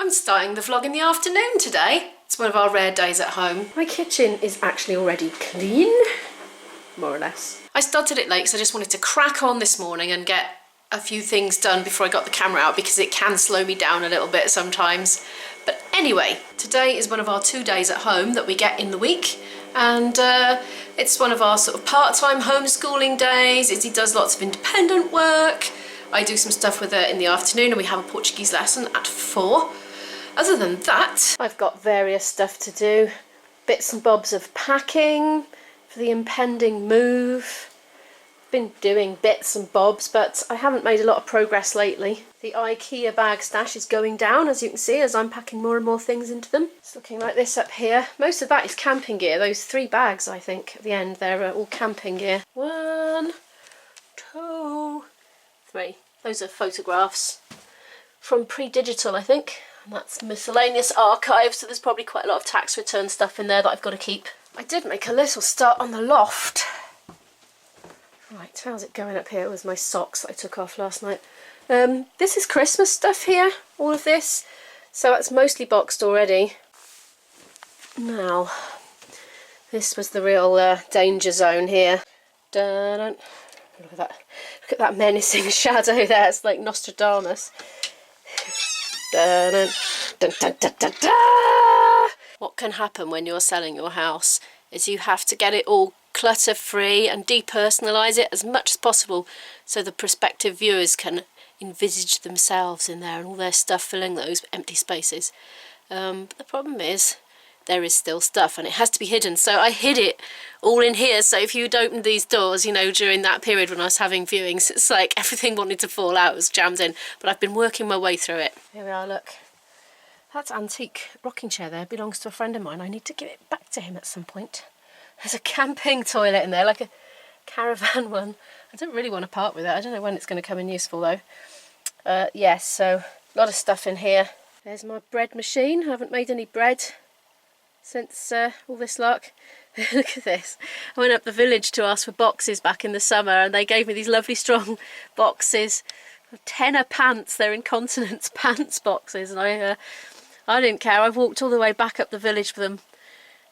I'm starting the vlog in the afternoon today. It's one of our rare days at home. My kitchen is actually already clean, more or less. I started it late because I just wanted to crack on this morning and get a few things done before I got the camera out because it can slow me down a little bit sometimes. But anyway, today is one of our 2 days at home that we get in the week, and it's one of our sort of part-time homeschooling days. Izzy does lots of independent work. I do some stuff with her in the afternoon, and we have a Portuguese lesson at 4. Other than that, I've got various stuff to do. Bits and bobs of packing for the impending move. Been doing bits and bobs, but I haven't made a lot of progress lately. The IKEA bag stash is going down, as you can see, as I'm packing more and more things into them. It's looking like this up here. Most of that is camping gear. Those 3 bags, I think, at the end, they're all camping gear. 1, 2, 3. Those are photographs from pre-digital, I think. And that's miscellaneous archives, so there's probably quite a lot of tax return stuff in there that I've got to keep. I did make a little start on the loft. Right, how's it going up here? It was my socks that I took off last night. This is Christmas stuff here, all of this. So that's mostly boxed already. Now, this was the real danger zone here. Dun-dun. Look at that. Look at that menacing shadow there. It's like Nostradamus. Dun, dun, dun, dun, dun, dun, dun. What can happen when you're selling your house is you have to get it all clutter free and depersonalise it as much as possible so the prospective viewers can envisage themselves in there and all their stuff filling those empty spaces. But the problem is there is still stuff and it has to be hidden, so I hid it all in here. So if you'd opened these doors, you know, during that period when I was having viewings, it's like everything wanted to fall out, it was jammed in, but I've been working my way through it. Here we are, look. That antique rocking chair there belongs to a friend of mine. I need to give it back to him at some point. There's a camping toilet in there, like a caravan one. I don't really want to part with it. I don't know when it's going to come in useful though. Yes, so a lot of stuff in here. There's my bread machine. I haven't made any bread since all this luck. Look at this. I went up the village to ask for boxes back in the summer, and they gave me these lovely strong boxes. Tenner pants, they're incontinence pants boxes, and I didn't care. I walked all the way back up the village with them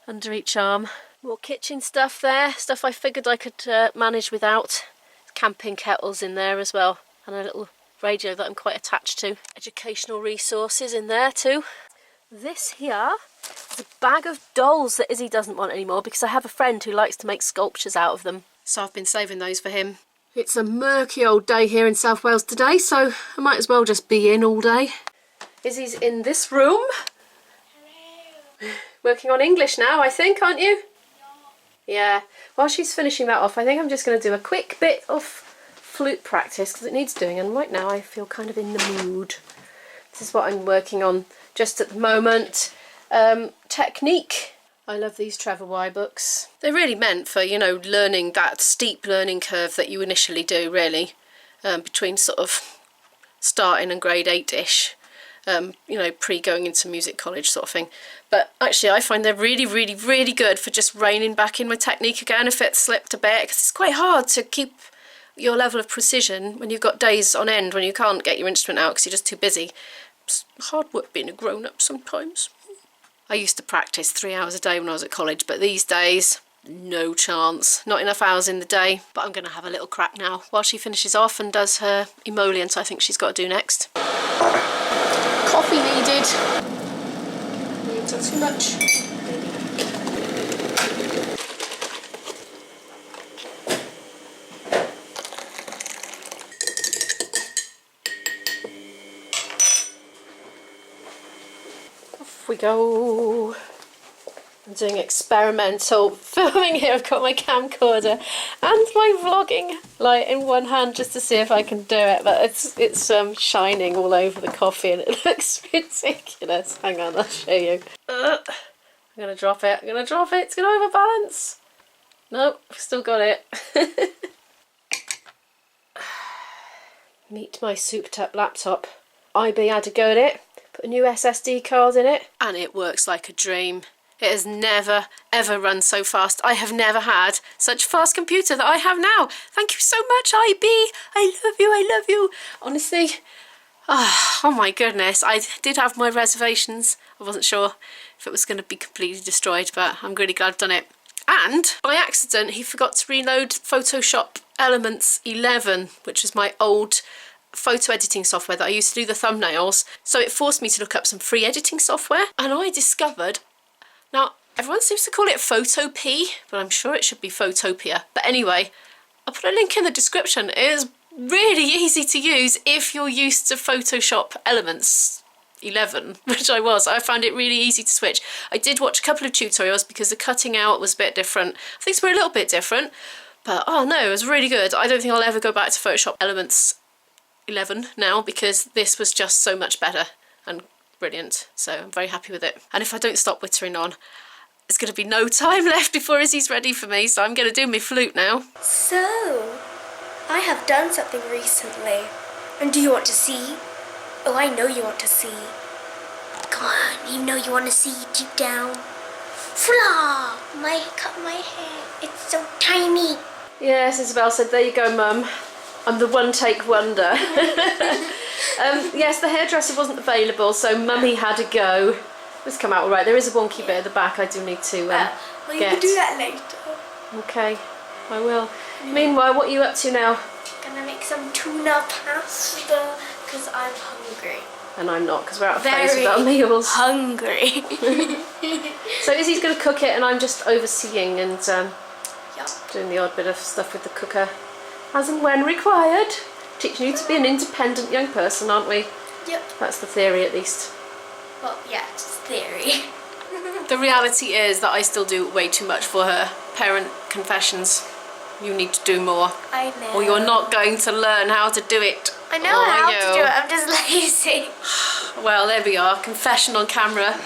under each arm. More kitchen stuff there, stuff I figured I could manage without. Camping kettles in there as well, and a little radio that I'm quite attached to. Educational resources in there too. This here is a bag of dolls that Izzy doesn't want anymore because I have a friend who likes to make sculptures out of them. So I've been saving those for him. It's a murky old day here in South Wales today, so I might as well just be in all day. Izzy's in this room. Hello. Working on English now, I think, aren't you? No. Yeah. While she's finishing that off, I think I'm just going to do a quick bit of flute practice because it needs doing, and right now I feel kind of in the mood. This is what I'm working on just at the moment. Technique. I love these Trevor Y books. They're really meant for, you know, learning that steep learning curve that you initially do, really, between sort of starting and grade 8-ish, you know, pre-going into music college sort of thing. But actually I find they're really, really, really good for just reining back in my technique again if it's slipped a bit, because it's quite hard to keep your level of precision when you've got days on end when you can't get your instrument out because you're just too busy. It's hard work being a grown-up sometimes. I used to practice 3 hours a day when I was at college, but these days, no chance. Not enough hours in the day. But I'm going to have a little crack now while she finishes off and does her emollient I think she's got to do next. Coffee needed. Not too much. We go. I'm doing experimental filming here. I've got my camcorder and my vlogging light in one hand just to see if I can do it, but it's shining all over the coffee and it looks ridiculous. Hang on, I'll show you. I'm gonna drop it. I'm gonna drop it. It's gonna overbalance. Nope, I've still got it. Meet my souped up laptop. IB had a go at it. Put a new SSD card in it, and it works like a dream. It has never ever run so fast. I have never had such a fast computer that I have now. Thank you so much, IB. I love you, I love you. Honestly, Oh my goodness, I did have my reservations. I wasn't sure if it was going to be completely destroyed, but I'm really glad I've done it. And by accident, he forgot to reload Photoshop Elements 11, which is my old photo editing software that I used to do the thumbnails. So it forced me to look up some free editing software, and I discovered, now everyone seems to call it Photopea, but I'm sure it should be Photopia. But anyway, I'll put a link in the description. It is really easy to use if you're used to Photoshop Elements 11, which I was. I found it really easy to switch. I did watch a couple of tutorials because the cutting out was a bit different. Things were a little bit different, but oh no, it was really good. I don't think I'll ever go back to Photoshop Elements 11 now, because this was just so much better and brilliant. So I'm very happy with it. And if I don't stop wittering on, there's going to be no time left before Izzy's ready for me, so I'm going to do my flute now. So, I have done something recently. And do you want to see? Oh, I know you want to see. Come on, you know you want to see deep down. Fla! Cut my hair. It's so tiny. Yes, Isabel said, there you go, Mum. I'm the one-take wonder. Yes, the hairdresser wasn't available, so Mummy had to go. It's come out all right. There is a wonky bit at the back I do need to well, you can do that later. Okay, I will. Meanwhile, what are you up to now? Gonna make some tuna pasta because I'm hungry. And I'm not, because we're out of phase with our meals. Hungry. So Izzy's going to cook it, and I'm just overseeing and Yep. doing the odd bit of stuff with the cooker, as and when required. Teaching you to be an independent young person, aren't we? Yep. That's the theory, at least. Well, yeah, it's theory. The reality is that I still do way too much for her. Parent confessions. You need to do more. I know. Or you're not going to learn how to do it. I know how to do it, I'm just lazy. Well, there we are. Confession on camera.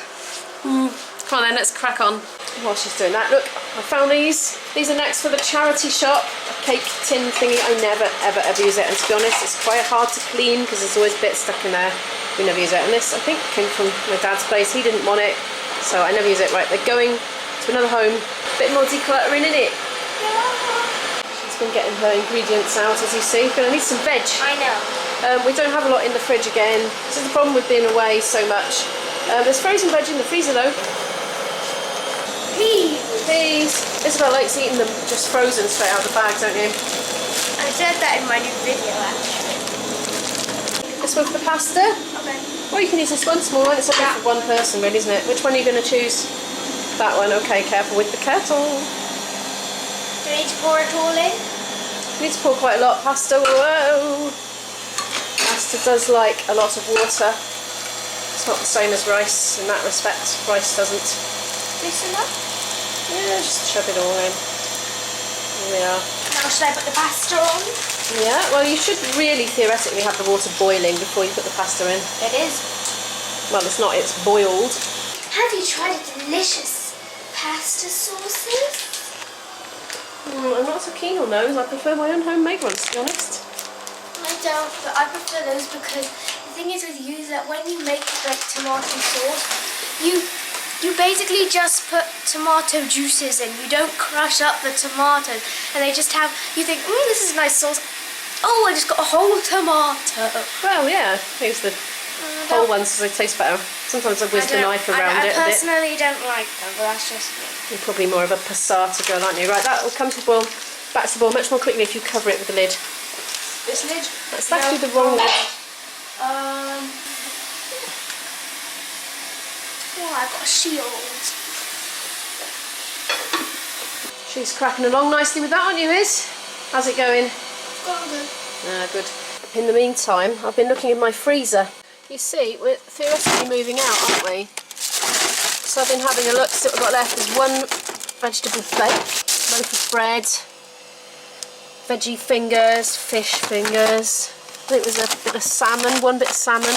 Come on then, let's crack on. While she's doing that, look, I found these. These are next for the charity shop. A cake tin thingy. I never, ever use it. And to be honest, it's quite hard to clean because there's always bits stuck in there. We never use it. And this, I think, came from my dad's place. He didn't want it, so I never use it. Right, they're going to another home. Bit more decluttering in it. She's been getting her ingredients out, as you see. Gonna need some veg. I know. We don't have a lot in the fridge again. This is the problem with being away so much. There's frozen veg in the freezer though. Peas. Isabel likes eating them just frozen straight out of the bag, don't you? I said that in my new video actually. This one for the pasta? Okay. Or you can use this one, small one. It's only for one person really, isn't it? Which one are you going to choose? That one. Okay, careful with the kettle. Do you need to pour it all in? You need to pour quite a lot. Pasta, whoa! Pasta does like a lot of water. It's not the same as rice in that respect. Rice doesn't. This enough? Yeah, just shove it all in. Here we are. Now should I put the pasta on? Yeah, well you should really theoretically have the water boiling before you put the pasta in. It is. Well, it's not, it's boiled. Have you tried a delicious pasta sauces? I'm not so keen on those. I prefer my own homemade ones, to be honest. I don't, but I prefer those because the thing is with you is that when you make like tomato sauce, you basically just put tomato juices in. You don't crush up the tomatoes, and they just have. You think, this is a nice sauce. Oh, I just got a whole tomato. Well, yeah, use the whole ones because they taste better. Sometimes I whiz the knife around it a bit. I personally don't like them, but that's just me. You're probably more of a passata girl, aren't you? Right, that will come to boil, back to boil much more quickly if you cover it with the lid. This lid? That's actually the wrong lid. Oh, I've got a shield. She's cracking along nicely with that, aren't you, Iz? How's it going? Golden. Ah, good. In the meantime, I've been looking in my freezer. You see, we're theoretically moving out, aren't we? So I've been having a look, see what we've got left. There's one vegetable bake, loaf of bread, veggie fingers, fish fingers. I think there's a bit of salmon, one bit of salmon.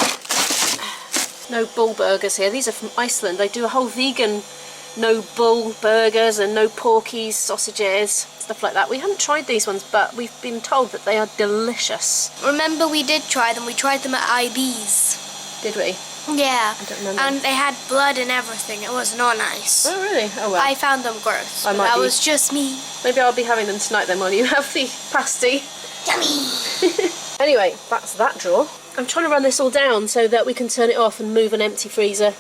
No bull burgers here. These are from Iceland. They do a whole vegan no bull burgers and no porkies, sausages, stuff like that. We haven't tried these ones, but we've been told that they are delicious. Remember we did try them. We tried them at IB's. Did we? Yeah. I don't remember. And they had blood and everything. It was not nice. Oh, really? Oh, well. I found them gross. That was just me. Maybe I'll be having them tonight then while you have the pasty. Yummy! Anyway, that's that drawer. I'm trying to run this all down so that we can turn it off and move an empty freezer.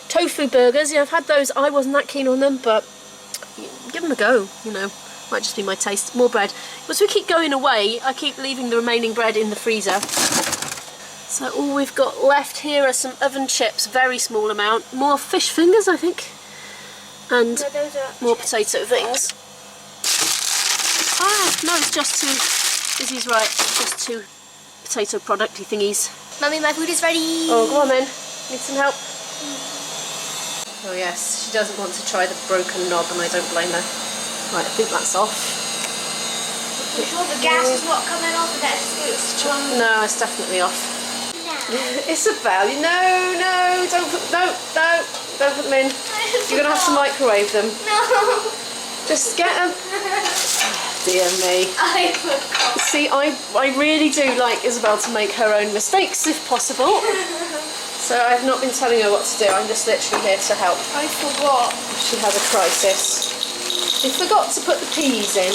Tofu burgers, yeah, I've had those. I wasn't that keen on them, but give them a go, you know. Might just be my taste. More bread. As we keep going away, I keep leaving the remaining bread in the freezer. So all we've got left here are some oven chips, very small amount. More fish fingers, I think. And more potato things. Ah, no, it's just two. Izzy's right, just two potato producty thingies. Mummy, my food is ready. Oh, go on then. Need some help? Oh yes, she doesn't want to try the broken knob, and I don't blame her. Right, I think that's off. You sure the gas is not coming off? No, it's definitely off. No. Isabel, no, don't put them in. You're gonna have to microwave them. No. Just get them. Oh, dear me. I forgot. See, I really do like Isabel to make her own mistakes if possible. So I've not been telling her what to do. I'm just literally here to help. I forgot. She has a crisis. You forgot to put the peas in.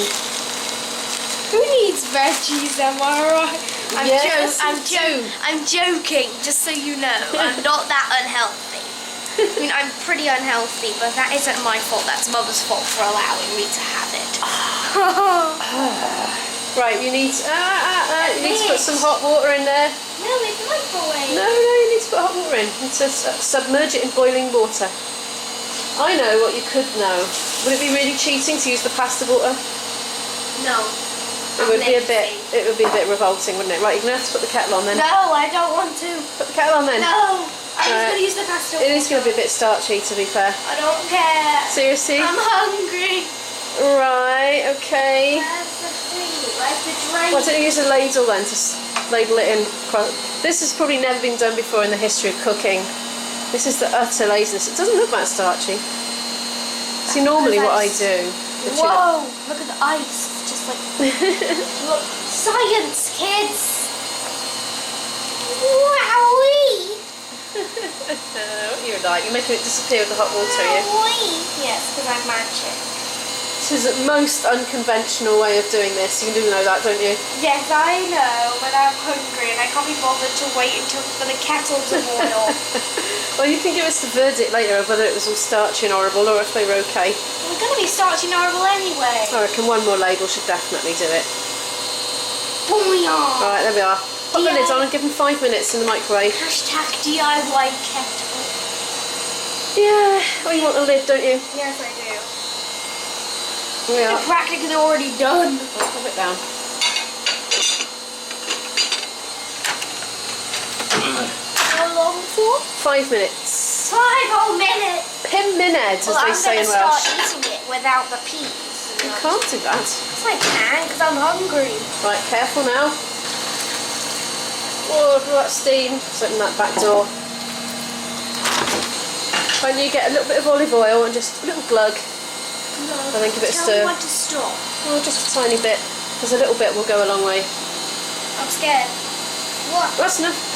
Who needs veggies, am I right? I'm joking, just so you know. I'm not that unhealthy. I mean, I'm pretty unhealthy, but that isn't my fault. That's Mother's fault for allowing me to have it. Right, you need to put some hot water in there. No, it's microwave. No, you need to put hot water in. You need to submerge it in boiling water. I know what you could know. Would it be really cheating to use the pasta water? No. It would be a bit revolting, wouldn't it? Right, you're gonna have to put the kettle on then. No, I don't want to. Put the kettle on then. No, I'm just gonna use the pasta water. It is gonna be a bit starchy, to be fair. I don't care. Seriously? I'm hungry. Right, okay. Where's the thing? Where's the drain? Why don't you use a ladle then to ladle it in? This has probably never been done before in the history of cooking. This is the utter laziness. It doesn't look that starchy. See, normally what I do... Whoa! Look at the ice. It's just like... Look. Science, kids! Wowee! You're like, you're making it disappear with the hot water, are you? Wowee! Yes, because I'm magic. This is the most unconventional way of doing this. You do know that, don't you? Yes, I know, but I'm hungry and I can't be bothered to wait for the kettle to boil. Well, you can give us the verdict later of whether it was all starchy and horrible or if they were okay. We're going to be starchy and horrible anyway. I reckon one more ladle should definitely do it. Booyah! Alright, there we are. Put the lids on and give them 5 minutes in the microwave. Hashtag DIY kettle. Yeah, well you want a lid, don't you? Yes, I do. We are. You're practically already done. I'll pop it down. How long for? 5 minutes. 5 whole minutes. Pum minutes, as they say in Welsh. I'm going to start eating it without the peas. You can't do that. Yes, I can, because I'm hungry. Right, careful now. Oh, look at that steam. Just open that back door. When you get a little bit of olive oil and just a little glug. No. I think give it a Tell stir. me when to stop. Oh, just a tiny bit. Because a little bit will go a long way. I'm scared. What? That's enough.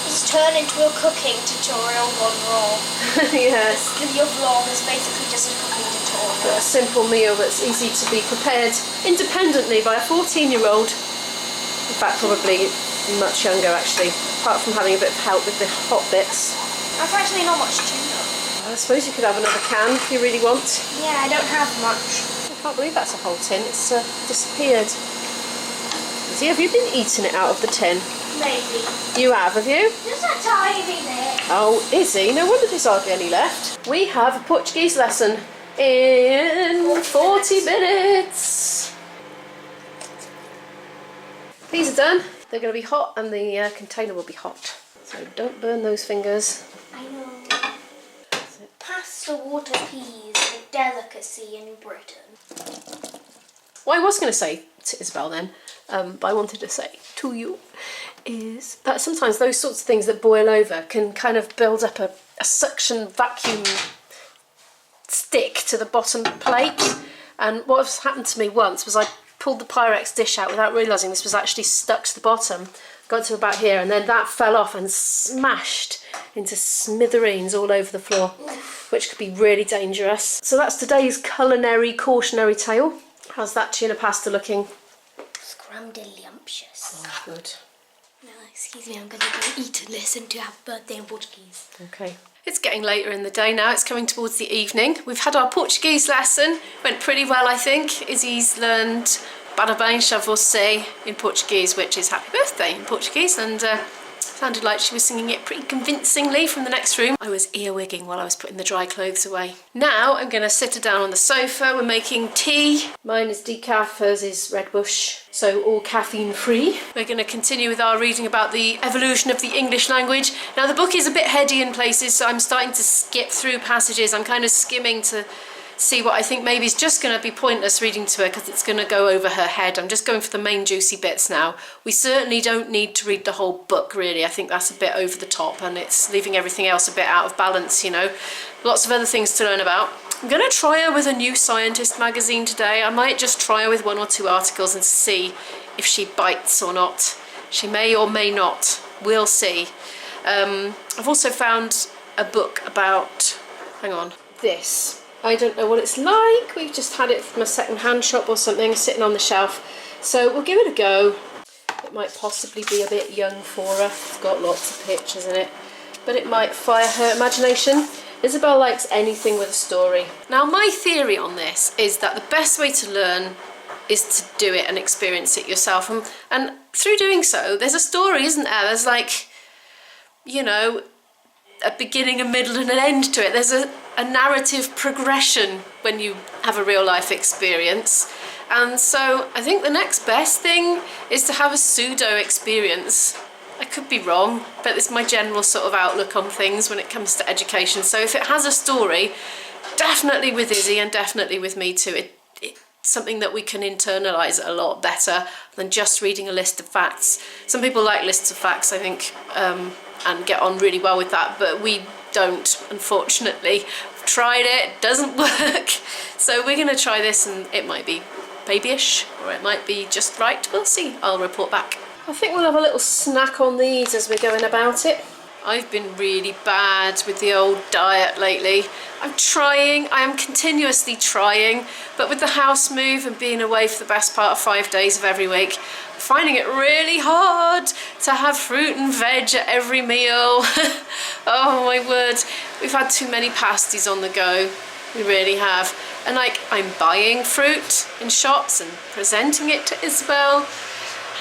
This has turned into a cooking tutorial gone wrong. Yes. Your vlog is basically just a cooking tutorial. A simple meal that's easy to be prepared independently by a 14-year-old. In fact, probably much younger actually, apart from having a bit of help with the hot bits. That's actually not much tuna. I suppose you could have another can if you really want. Yeah, I don't have much. I can't believe that's a whole tin. It's disappeared. See, have you been eating it out of the tin? Maybe. You have you? Just a tiny bit. Oh, Izzy, no wonder there's hardly any left. We have a Portuguese lesson in 40 minutes. These are done. They're going to be hot and the container will be hot. So don't burn those fingers. I know. Pasta water peas, a delicacy in Britain. What I was going to say to Isabel then, but I wanted to say to you, is that sometimes those sorts of things that boil over can kind of build up a suction vacuum stick to the bottom plate. And what has happened to me once was I pulled the Pyrex dish out without realising this was actually stuck to the bottom. got to about here, and then that fell off and smashed into smithereens all over the floor, which could be really dangerous. So that's today's culinary cautionary tale. How's that tuna pasta looking? Scrumdiddlyumptious. Oh, good. No, excuse me, I'm going to go eat and listen to Happy Birthday in Portuguese. Okay. It's getting later in the day now, it's coming towards the evening. We've had our Portuguese lesson, went pretty well I think. Izzy's learned parabéns a você in Portuguese, which is happy birthday in Portuguese, and sounded like she was singing it pretty convincingly from the next room. I was earwigging while I was putting the dry clothes away. Now I'm going to sit her down on the sofa. We're making tea. Mine is decaf, hers is Red Bush, so all caffeine free. We're going to continue with our reading about the evolution of the English language. Now the book is a bit heady in places, so I'm starting to skip through passages. I'm kind of skimming to see what I think maybe is just going to be pointless reading to her because it's going to go over her head. I'm just going for the main juicy bits now. We certainly don't need to read the whole book really. I think that's a bit over the top and it's leaving everything else a bit out of balance, you know. Lots of other things to learn about. I'm going to try her with a New Scientist magazine today. I might just try her with 1 or 2 articles and see if she bites or not. She may or may not. We'll see. I've also found a book about, hang on, this. I don't know what it's like. We've just had it from a second-hand shop or something sitting on the shelf. So we'll give it a go. It might possibly be a bit young for her. It's got lots of pictures in it. But it might fire her imagination. Isabel likes anything with a story. Now my theory on this is that the best way to learn is to do it and experience it yourself. And through doing so, there's a story, isn't there? There's like, you know, a beginning, a middle and an end to it. There's a narrative progression when you have a real life experience. And so I think the next best thing is to have a pseudo experience. I could be wrong, but it's my general sort of outlook on things when it comes to education. So if it has a story, definitely with Izzy and definitely with me too, it's something that we can internalise a lot better than just reading a list of facts. Some people like lists of facts, I think, and get on really well with that, but we don't, unfortunately. I've tried it doesn't work. So we're going to try this and it might be babyish or it might be just right. We'll see. I'll report back. I think we'll have a little snack on these as we're going about it. I've been really bad with the old diet lately. I'm trying, I am continuously trying, but with the house move and being away for the best part of 5 days of every week, I'm finding it really hard to have fruit and veg at every meal. Oh my word, we've had too many pasties on the go. We really have. And like, I'm buying fruit in shops and presenting it to Isabel.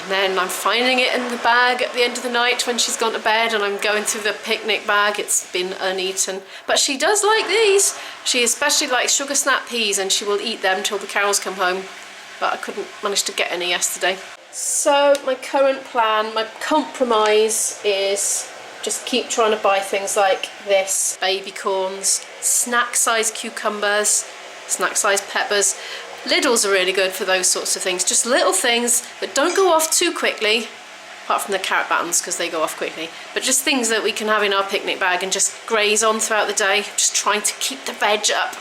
And then I'm finding it in the bag at the end of the night when she's gone to bed and I'm going through the picnic bag. It's been uneaten. But she does like these. She especially likes sugar snap peas and she will eat them till the cows come home. But I couldn't manage to get any yesterday. So my current plan, my compromise is just keep trying to buy things like this. Baby corns, snack size cucumbers, snack size peppers. Lidl's are really good for those sorts of things. Just little things that don't go off too quickly, apart from the carrot buttons because they go off quickly, but just things that we can have in our picnic bag and just graze on throughout the day. Just trying to keep the veg up.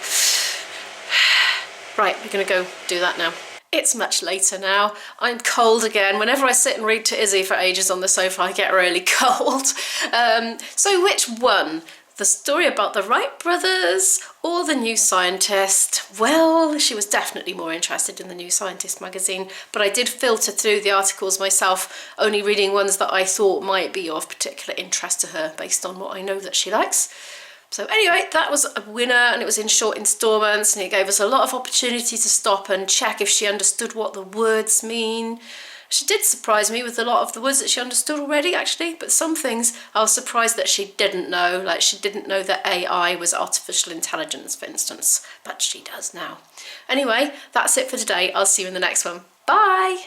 Right, we're gonna go do that now. It's much later now. I'm cold again. Whenever I sit and read to Izzy for ages on the sofa, I get really cold. So which one? The story about the Wright brothers or the New Scientist? Well, she was definitely more interested in the New Scientist magazine, but I did filter through the articles myself, only reading ones that I thought might be of particular interest to her based on what I know that she likes. So anyway, that was a winner and it was in short installments and it gave us a lot of opportunity to stop and check if she understood what the words mean. She did surprise me with a lot of the words that she understood already, actually, but some things I was surprised that she didn't know. Like, she didn't know that AI was artificial intelligence, for instance, but she does now. Anyway, that's it for today. I'll see you in the next one. Bye!